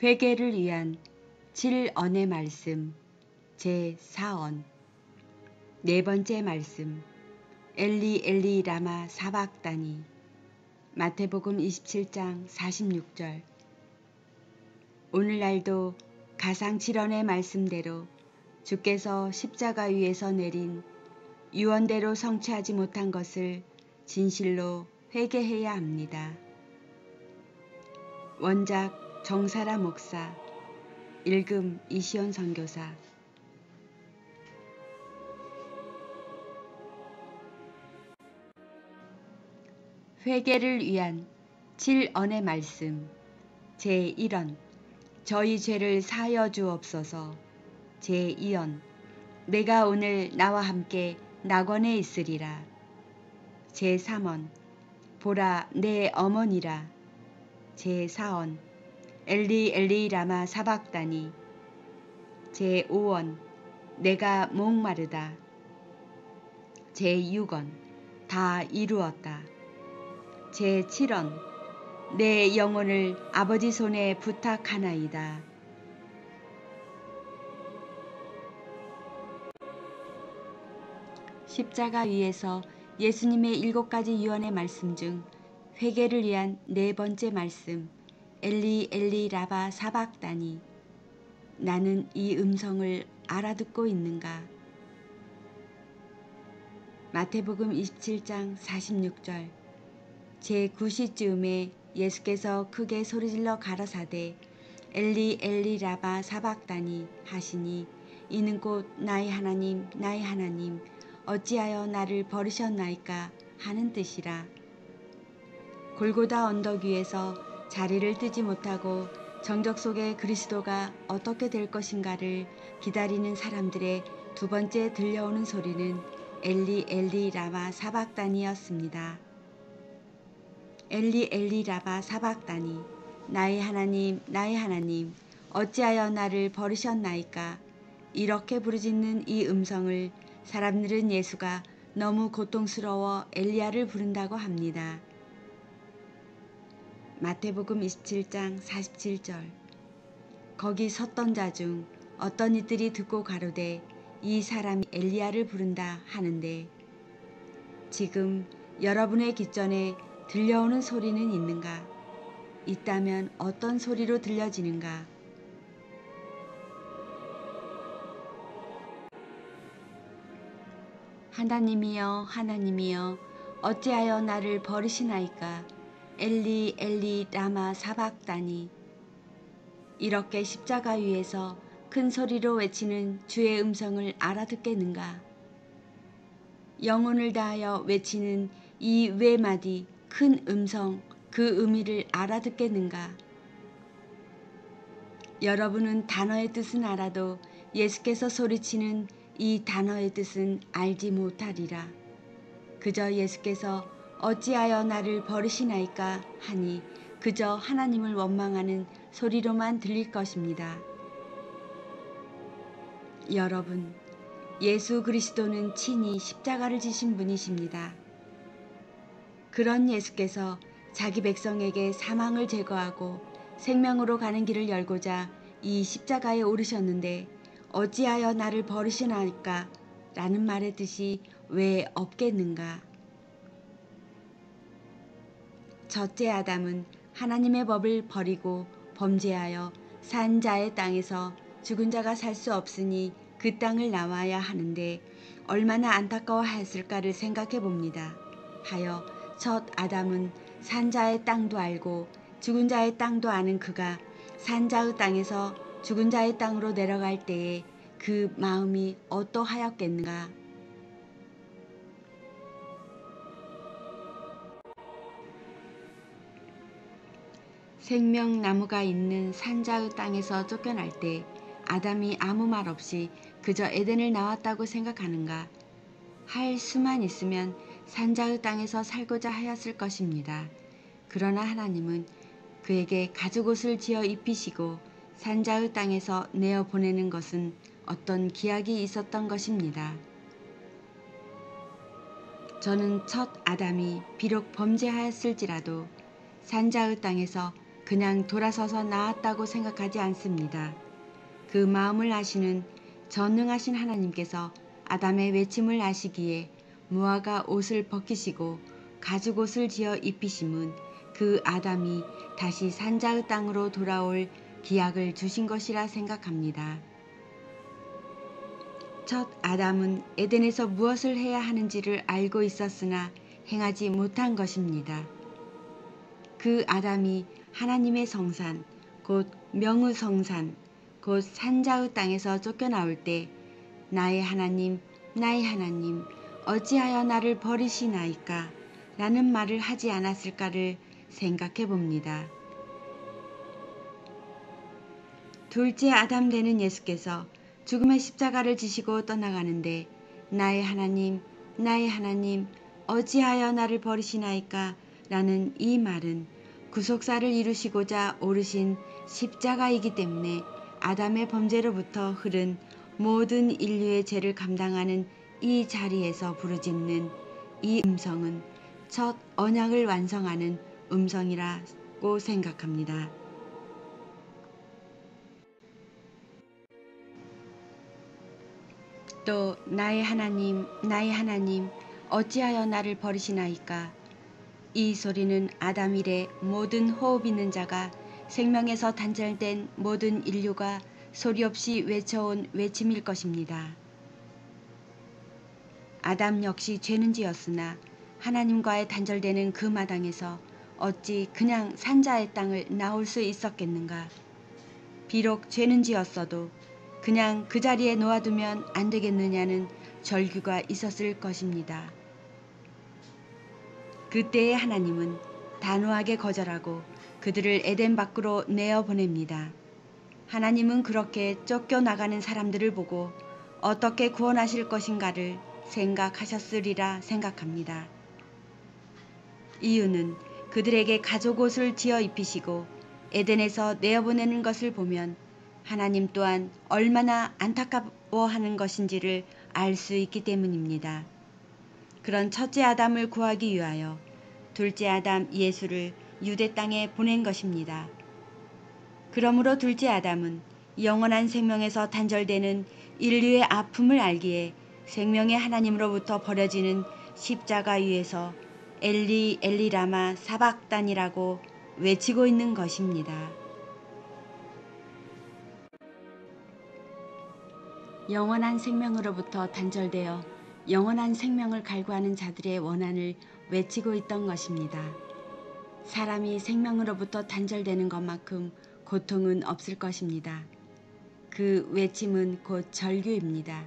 회개를 위한 7언의 말씀 제4언 네 번째 말씀 엘리 엘리 라마 사박다니 마태복음 27장 46절. 오늘날도 가상 7언의 말씀대로 주께서 십자가 위에서 내린 유언대로 성취하지 못한 것을 진실로 회개해야 합니다. 원작 정사라 목사, 읽음 이시온 선교사. 회개를 위한 7언의 말씀 제1언 저희 죄를 사하여 주옵소서. 제2언 내가 오늘 나와 함께 낙원에 있으리라. 제3언 보라 내 어머니라. 제4언 엘리 엘리 라마 사박다니. 제5언 내가 목마르다. 제6언 다 이루었다. 제7언 내 영혼을 아버지 손에 부탁하나이다. 십자가 위에서 예수님의 7가지 유언의 말씀 중 회개를 위한 네 번째 말씀 엘리 엘리 라바 사박다니. 나는 이 음성을 알아듣고 있는가? 마태복음 27장 46절. 제9시쯤에 예수께서 크게 소리질러 가라사대 엘리 엘리 라바 사박다니 하시니 이는 곧 나의 하나님 나의 하나님 어찌하여 나를 버리셨나이까 하는 뜻이라. 골고다 언덕 위에서 자리를 뜨지 못하고 정적 속에 그리스도가 어떻게 될 것인가를 기다리는 사람들의 두 번째 들려오는 소리는 엘리 엘리 라마 사박다니였습니다. 엘리 엘리 라바 사박다니 나의 하나님 나의 하나님 어찌하여 나를 버리셨나이까. 이렇게 부르짖는 이 음성을 사람들은 예수가 너무 고통스러워 엘리야를 부른다고 합니다. 마태복음 27장 47절. 거기 섰던 자 중 어떤 이들이 듣고 가로되 이 사람이 엘리야를 부른다 하는데, 지금 여러분의 귓전에 들려오는 소리는 있는가? 있다면 어떤 소리로 들려지는가? 하나님이여 하나님이여 어찌하여 나를 버리시나이까. 엘리 엘리 라마 사박다니. 이렇게 십자가 위에서 큰 소리로 외치는 주의 음성을 알아듣겠는가? 영혼을 다하여 외치는 이 외마디 큰 음성 그 의미를 알아듣겠는가? 여러분은 단어의 뜻은 알아도 예수께서 소리치는 이 단어의 뜻은 알지 못하리라. 그저 예수께서 어찌하여 나를 버리시나이까 하니 그저 하나님을 원망하는 소리로만 들릴 것입니다. 여러분, 예수 그리스도는 친히 십자가를 지신 분이십니다. 그런 예수께서 자기 백성에게 사망을 제거하고 생명으로 가는 길을 열고자 이 십자가에 오르셨는데 어찌하여 나를 버리시나이까 라는 말의 뜻이 왜 없겠는가? 첫째 아담은 하나님의 법을 버리고 범죄하여 산 자의 땅에서 죽은 자가 살 수 없으니 그 땅을 나와야 하는데 얼마나 안타까워하였을까를 생각해 봅니다. 하여 첫 아담은 산 자의 땅도 알고 죽은 자의 땅도 아는 그가 산 자의 땅에서 죽은 자의 땅으로 내려갈 때에 그 마음이 어떠하였겠는가? 생명나무가 있는 산자의 땅에서 쫓겨날 때 아담이 아무 말 없이 그저 에덴을 나왔다고 생각하는가? 할 수만 있으면 산자의 땅에서 살고자 하였을 것입니다. 그러나 하나님은 그에게 가죽옷을 지어 입히시고 산자의 땅에서 내어 보내는 것은 어떤 기약이 있었던 것입니다. 저는 첫 아담이 비록 범죄하였을지라도 산자의 땅에서 그냥 돌아서서 나았다고 생각하지 않습니다. 그 마음을 아시는 전능하신 하나님께서 아담의 외침을 아시기에 무화과 옷을 벗기시고 가죽옷을 지어 입히심은 그 아담이 다시 산자의 땅으로 돌아올 기약을 주신 것이라 생각합니다. 첫 아담은 에덴에서 무엇을 해야 하는지를 알고 있었으나 행하지 못한 것입니다. 그 아담이 하나님의 성산, 곧 명의 성산, 곧 산자의 땅에서 쫓겨나올 때 나의 하나님, 나의 하나님, 어찌하여 나를 버리시나이까? 라는 말을 하지 않았을까를 생각해 봅니다. 둘째 아담 되는 예수께서 죽음의 십자가를 지시고 떠나가는데 나의 하나님, 나의 하나님, 어찌하여 나를 버리시나이까? 라는 이 말은 구속사를 이루시고자 오르신 십자가이기 때문에 아담의 범죄로부터 흐른 모든 인류의 죄를 감당하는 이 자리에서 부르짖는 이 음성은 첫 언약을 완성하는 음성이라고 생각합니다. 또 나의 하나님, 나의 하나님, 어찌하여 나를 버리시나이까? 이 소리는 아담 이래 모든 호흡 있는 자가 생명에서 단절된 모든 인류가 소리 없이 외쳐온 외침일 것입니다. 아담 역시 죄는 지었으나 하나님과의 단절되는 그 마당에서 어찌 그냥 산자의 땅을 나올 수 있었겠는가? 비록 죄는 지었어도 그냥 그 자리에 놓아두면 안 되겠느냐는 절규가 있었을 것입니다. 그때의 하나님은 단호하게 거절하고 그들을 에덴 밖으로 내어보냅니다. 하나님은 그렇게 쫓겨나가는 사람들을 보고 어떻게 구원하실 것인가를 생각하셨으리라 생각합니다. 이유는 그들에게 가죽옷을 지어 입히시고 에덴에서 내어보내는 것을 보면 하나님 또한 얼마나 안타까워하는 것인지를 알 수 있기 때문입니다. 그런 첫째 아담을 구하기 위하여 둘째 아담 예수를 유대 땅에 보낸 것입니다. 그러므로 둘째 아담은 영원한 생명에서 단절되는 인류의 아픔을 알기에 생명의 하나님으로부터 버려지는 십자가 위에서 엘리 엘리 라마 사박단이라고 외치고 있는 것입니다. 영원한 생명으로부터 단절되어 영원한 생명을 갈구하는 자들의 원한을 외치고 있던 것입니다. 사람이 생명으로부터 단절되는 것만큼 고통은 없을 것입니다. 그 외침은 곧 절규입니다.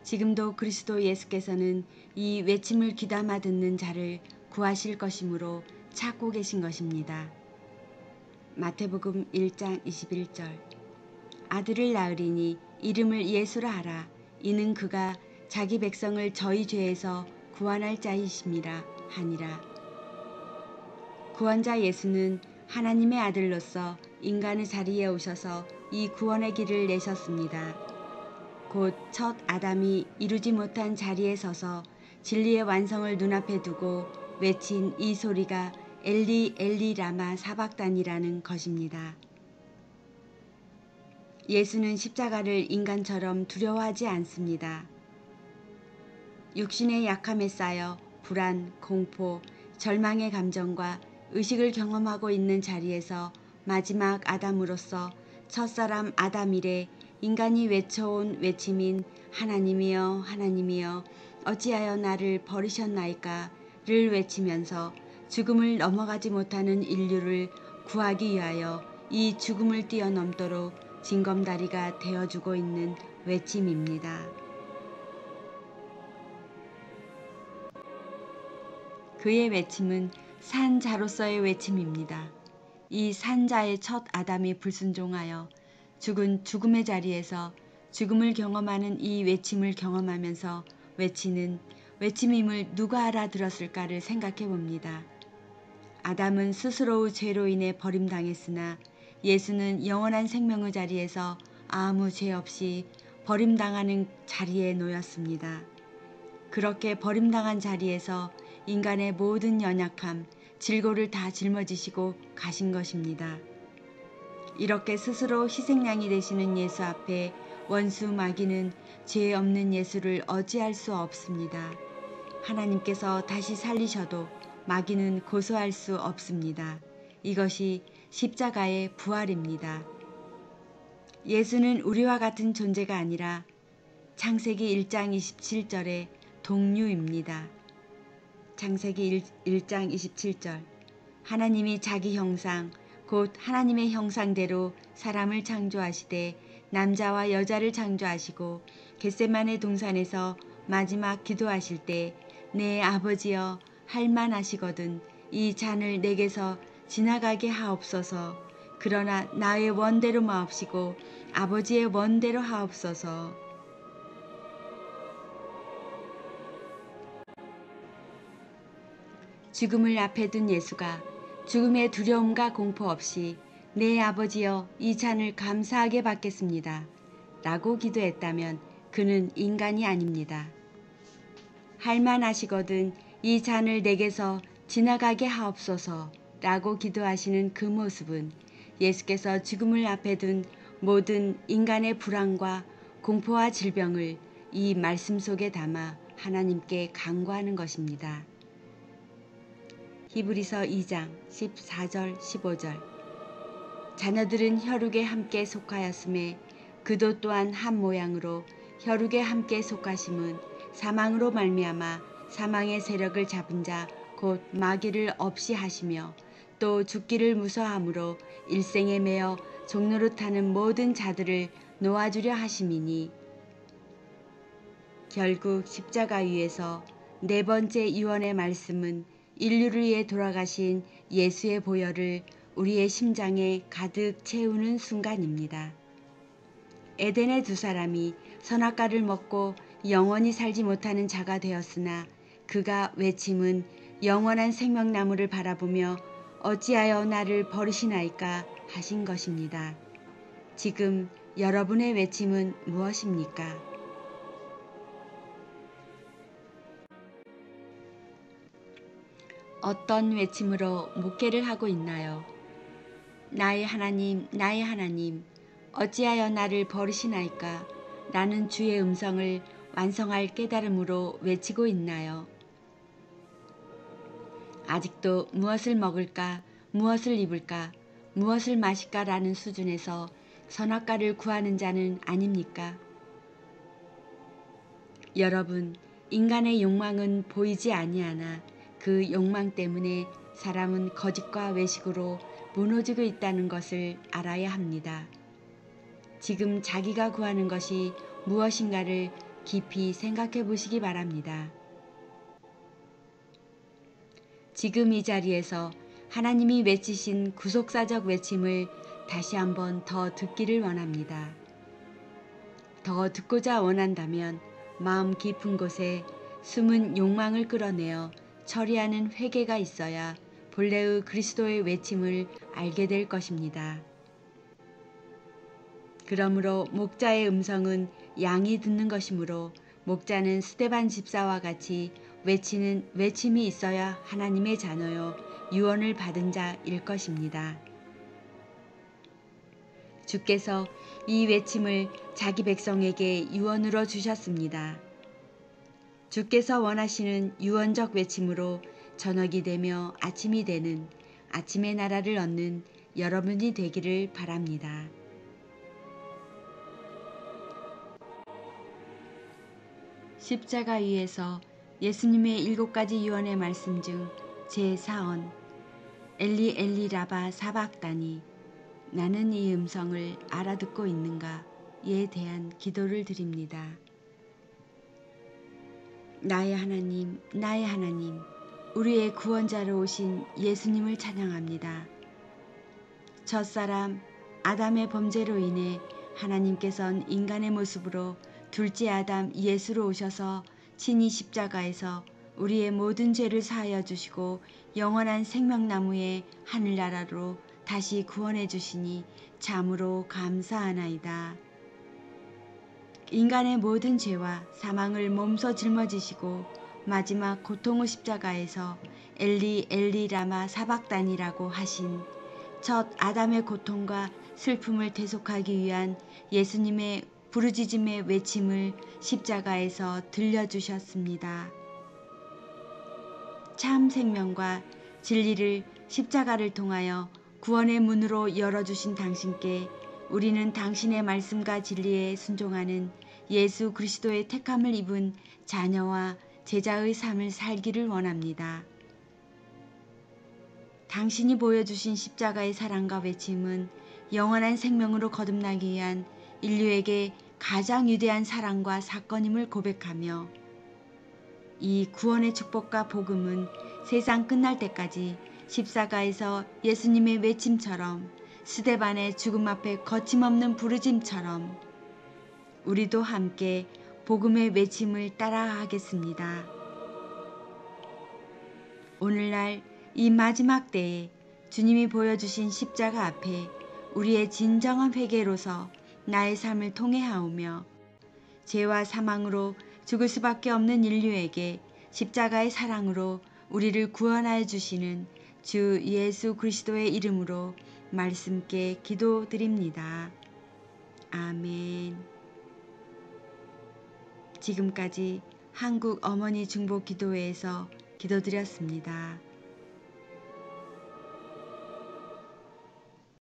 지금도 그리스도 예수께서는 이 외침을 귀담아 듣는 자를 구하실 것이므로 찾고 계신 것입니다. 마태복음 1장 21절 아들을 낳으리니 이름을 예수라 하라. 이는 그가 자기 백성을 저희 죄에서 구원할 자이심이라 하니라. 구원자 예수는 하나님의 아들로서 인간의 자리에 오셔서 이 구원의 길을 내셨습니다. 곧 첫 아담이 이루지 못한 자리에 서서 진리의 완성을 눈앞에 두고 외친 이 소리가 엘리 엘리 라마 사박단이라는 것입니다. 예수는 십자가를 인간처럼 두려워하지 않습니다. 육신의 약함에 쌓여 불안, 공포, 절망의 감정과 의식을 경험하고 있는 자리에서 마지막 아담으로서 첫사람 아담 이래 인간이 외쳐온 외침인 하나님이여 하나님이여 어찌하여 나를 버리셨나이까를 외치면서 죽음을 넘어가지 못하는 인류를 구하기 위하여 이 죽음을 뛰어넘도록 징검다리가 되어주고 있는 외침입니다. 그의 외침은 산자로서의 외침입니다. 이 산자의 첫 아담이 불순종하여 죽은 죽음의 자리에서 죽음을 경험하는 이 외침을 경험하면서 외치는 외침임을 누가 알아들었을까를 생각해 봅니다. 아담은 스스로의 죄로 인해 버림당했으나 예수는 영원한 생명의 자리에서 아무 죄 없이 버림당하는 자리에 놓였습니다. 그렇게 버림당한 자리에서 인간의 모든 연약함, 질고를 다 짊어지시고 가신 것입니다. 이렇게 스스로 희생양이 되시는 예수 앞에 원수 마귀는 죄 없는 예수를 어찌할 수 없습니다. 하나님께서 다시 살리셔도 마귀는 고소할 수 없습니다. 이것이 십자가의 부활입니다. 예수는 우리와 같은 존재가 아니라 창세기 1장 27절의 동류입니다. 창세기 1장 27절 하나님이 자기 형상 곧 하나님의 형상대로 사람을 창조하시되 남자와 여자를 창조하시고 겟세마네 동산에서 마지막 기도하실 때 내 아버지여 할만하시거든 이 잔을 내게서 지나가게 하옵소서. 그러나 나의 원대로 마옵시고 아버지의 원대로 하옵소서. 죽음을 앞에 둔 예수가 죽음의 두려움과 공포 없이 내 아버지여 이 잔을 감사하게 받겠습니다. 라고 기도했다면 그는 인간이 아닙니다. 할만하시거든 이 잔을 내게서 지나가게 하옵소서 라고 기도하시는 그 모습은 예수께서 죽음을 앞에 둔 모든 인간의 불안과 공포와 질병을 이 말씀 속에 담아 하나님께 간구하는 것입니다. 히브리서 2장 14절 15절 자녀들은 혈육에 함께 속하였음에 그도 또한 한 모양으로 혈육에 함께 속하심은 사망으로 말미암아 사망의 세력을 잡은 자 곧 마귀를 없이 하시며 또 죽기를 무서함으로 일생에 매여 종노릇하는 모든 자들을 놓아주려 하심이니 결국 십자가 위에서 네 번째 유언의 말씀은 인류를 위해 돌아가신 예수의 보혈을 우리의 심장에 가득 채우는 순간입니다. 에덴의 두 사람이 선악과를 먹고 영원히 살지 못하는 자가 되었으나 그가 외침은 영원한 생명나무를 바라보며 어찌하여 나를 버리시나이까 하신 것입니다. 지금 여러분의 외침은 무엇입니까? 어떤 외침으로 목회를 하고 있나요? 나의 하나님, 나의 하나님, 어찌하여 나를 버리시나이까? 라는 주의 음성을 완성할 깨달음으로 외치고 있나요? 아직도 무엇을 먹을까, 무엇을 입을까, 무엇을 마실까 라는 수준에서 선악과를 구하는 자는 아닙니까? 여러분, 인간의 욕망은 보이지 아니하나 그 욕망 때문에 사람은 거짓과 외식으로 무너지고 있다는 것을 알아야 합니다. 지금 자기가 구하는 것이 무엇인가를 깊이 생각해 보시기 바랍니다. 지금 이 자리에서 하나님이 외치신 구속사적 외침을 다시 한번 더 듣기를 원합니다. 더 듣고자 원한다면 마음 깊은 곳에 숨은 욕망을 끌어내어 처리하는 회개가 있어야 본래의 그리스도의 외침을 알게 될 것입니다. 그러므로 목자의 음성은 양이 듣는 것이므로 목자는 스데반 집사와 같이 외치는 외침이 있어야 하나님의 자녀요 유언을 받은 자일 것입니다. 주께서 이 외침을 자기 백성에게 유언으로 주셨습니다. 주께서 원하시는 유언적 외침으로 저녁이 되며 아침이 되는 아침의 나라를 얻는 여러분이 되기를 바랍니다. 십자가 위에서 예수님의 7가지 유언의 말씀 중 제4언 엘리 엘리 라바 사박다니 나는 이 음성을 알아듣고 있는가에 대한 기도를 드립니다. 나의 하나님, 나의 하나님, 우리의 구원자로 오신 예수님을 찬양합니다. 첫사람 아담의 범죄로 인해 하나님께서는 인간의 모습으로 둘째 아담 예수로 오셔서 친히 십자가에서 우리의 모든 죄를 사하여 주시고 영원한 생명나무의 하늘나라로 다시 구원해 주시니 참으로 감사하나이다. 인간의 모든 죄와 사망을 몸소 짊어지시고 마지막 고통의 십자가에서 엘리 엘리 라마 사박단이라고 하신 첫 아담의 고통과 슬픔을 대속하기 위한 예수님의 부르짖음의 외침을 십자가에서 들려주셨습니다. 참 생명과 진리를 십자가를 통하여 구원의 문으로 열어주신 당신께 우리는 당신의 말씀과 진리에 순종하는 예수 그리스도의 택함을 입은 자녀와 제자의 삶을 살기를 원합니다. 당신이 보여주신 십자가의 사랑과 외침은 영원한 생명으로 거듭나기 위한 인류에게 가장 위대한 사랑과 사건임을 고백하며 이 구원의 축복과 복음은 세상 끝날 때까지 십자가에서 예수님의 외침처럼 스데반의 죽음 앞에 거침없는 부르짐처럼 우리도 함께 복음의 외침을 따라하겠습니다. 오늘날 이 마지막 때에 주님이 보여주신 십자가 앞에 우리의 진정한 회개로서 나의 삶을 통회하오며 죄와 사망으로 죽을 수밖에 없는 인류에게 십자가의 사랑으로 우리를 구원하여 주시는 주 예수 그리스도의 이름으로 말씀께 기도드립니다. 아멘. 지금까지 한국 어머니 중보 기도회에서 기도드렸습니다.